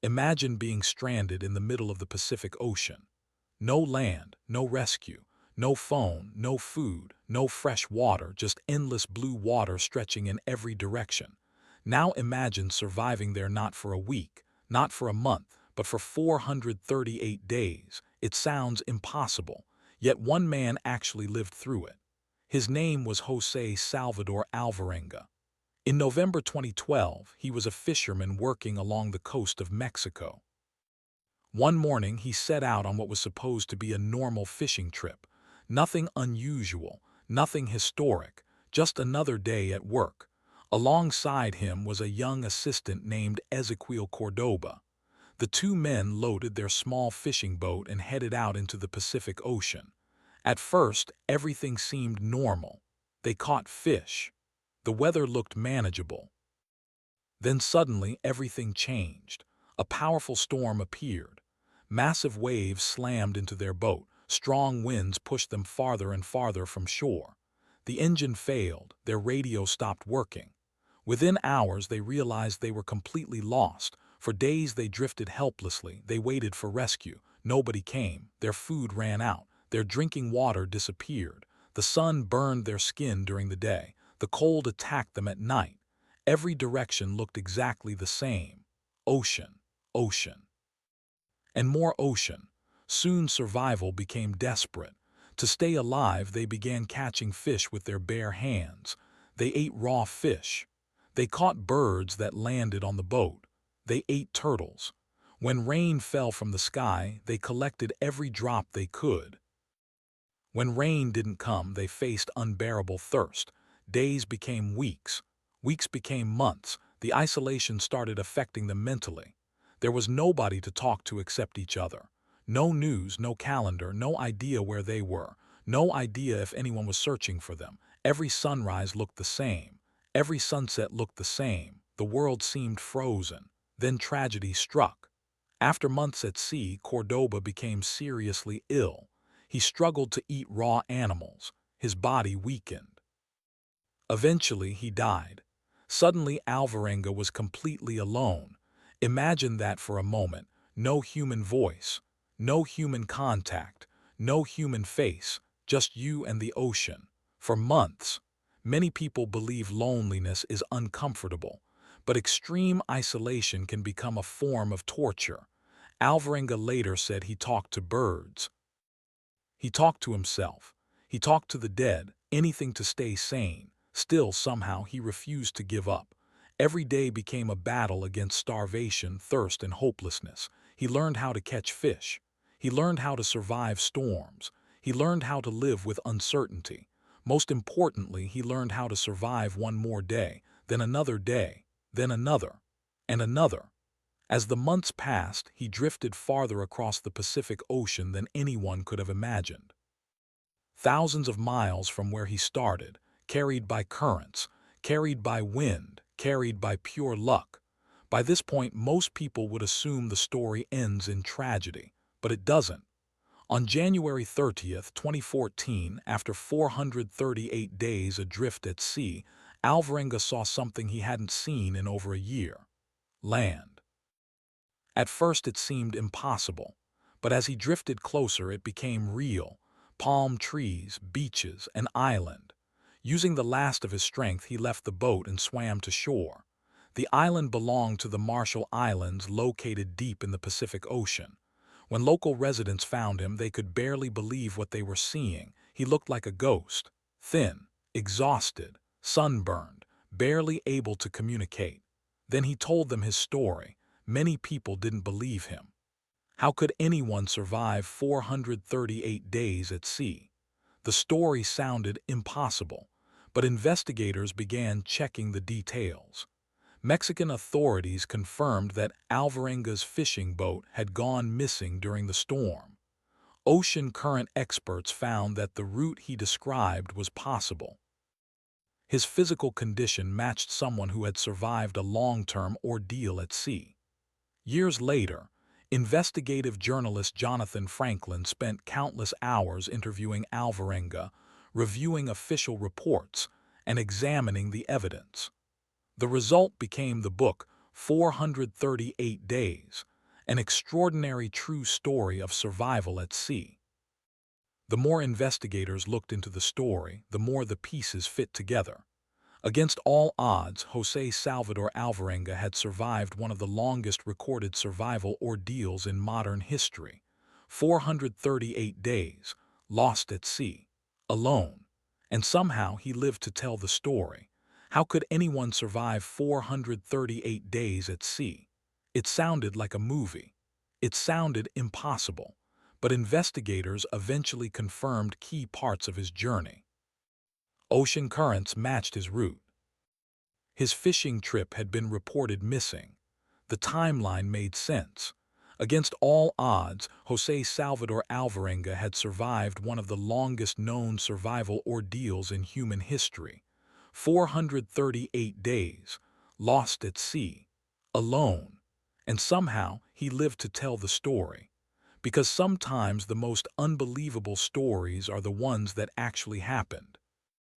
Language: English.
Imagine being stranded in the middle of the Pacific Ocean. No land, no rescue, no phone, no food, no fresh water, just endless blue water stretching in every direction. Now imagine surviving there not for a week, not for a month, but for 438 days. It sounds impossible, yet one man actually lived through it. His name was José Salvador Alvarenga. In November 2012, he was a fisherman working along the coast of Mexico. One morning, he set out on what was supposed to be a normal fishing trip. Nothing unusual, nothing historic, just another day at work. Alongside him was a young assistant named Ezequiel Cordoba. The two men loaded their small fishing boat and headed out into the Pacific Ocean. At first, everything seemed normal. They caught fish. The weather looked manageable. Then suddenly everything changed. A powerful storm appeared. Massive waves slammed into their boat. Strong winds pushed them farther and farther from shore. The engine failed. Their radio stopped working. Within hours, they realized they were completely lost. For days they drifted helplessly. They waited for rescue. Nobody came. Their food ran out. Their drinking water disappeared. The sun burned their skin during the day. The cold attacked them at night. Every direction looked exactly the same. Ocean, ocean, and more ocean. Soon survival became desperate. To stay alive, they began catching fish with their bare hands. They ate raw fish. They caught birds that landed on the boat. They ate turtles. When rain fell from the sky, they collected every drop they could. When rain didn't come, they faced unbearable thirst. Days became weeks. Weeks became months. The isolation started affecting them mentally. There was nobody to talk to except each other. No news, no calendar, no idea where they were. No idea if anyone was searching for them. Every sunrise looked the same. Every sunset looked the same. The world seemed frozen. Then tragedy struck. After months at sea, Cordoba became seriously ill. He struggled to eat raw animals. His body weakened. Eventually, he died. Suddenly, Alvarenga was completely alone. Imagine that for a moment. No human voice, no human contact, no human face, just you and the ocean. For months, many people believe loneliness is uncomfortable, but extreme isolation can become a form of torture. Alvarenga later said he talked to birds. He talked to himself. He talked to the dead, anything to stay sane. Still, somehow, he refused to give up. Every day became a battle against starvation, thirst, and hopelessness. He learned how to catch fish. He learned how to survive storms. He learned how to live with uncertainty. Most importantly, he learned how to survive one more day, then another day, then another, and another. As the months passed, he drifted farther across the Pacific Ocean than anyone could have imagined. Thousands of miles from where he started, carried by currents, carried by wind, carried by pure luck. By this point, most people would assume the story ends in tragedy, but it doesn't. On January 30th, 2014, after 438 days adrift at sea, Alvarenga saw something he hadn't seen in over a year: land. At first it seemed impossible, but as he drifted closer it became real: palm trees, beaches, an island. Using the last of his strength, he left the boat and swam to shore. The island belonged to the Marshall Islands, located deep in the Pacific Ocean. When local residents found him, they could barely believe what they were seeing. He looked like a ghost, thin, exhausted, sunburned, barely able to communicate. Then he told them his story. Many people didn't believe him. How could anyone survive 438 days at sea? The story sounded impossible, but investigators began checking the details. Mexican authorities confirmed that Alvarenga's fishing boat had gone missing during the storm. Ocean current experts found that the route he described was possible. His physical condition matched someone who had survived a long-term ordeal at sea. Years later, investigative journalist Jonathan Franklin spent countless hours interviewing Alvarenga, reviewing official reports, and examining the evidence. The result became the book 438 Days. an extraordinary true story of survival at sea. The more investigators looked into the story, the more the pieces fit together. Against all odds, José Salvador Alvarenga had survived one of the longest recorded survival ordeals in modern history. 438 days, lost at sea, alone. And somehow he lived to tell the story. How could anyone survive 438 days at sea? It sounded like a movie. It sounded impossible. But investigators eventually confirmed key parts of his journey. Ocean currents matched his route. His fishing trip had been reported missing. The timeline made sense. Against all odds, José Salvador Alvarenga had survived one of the longest known survival ordeals in human history. 438 days, lost at sea, alone. And somehow he lived to tell the story. Because sometimes the most unbelievable stories are the ones that actually happened.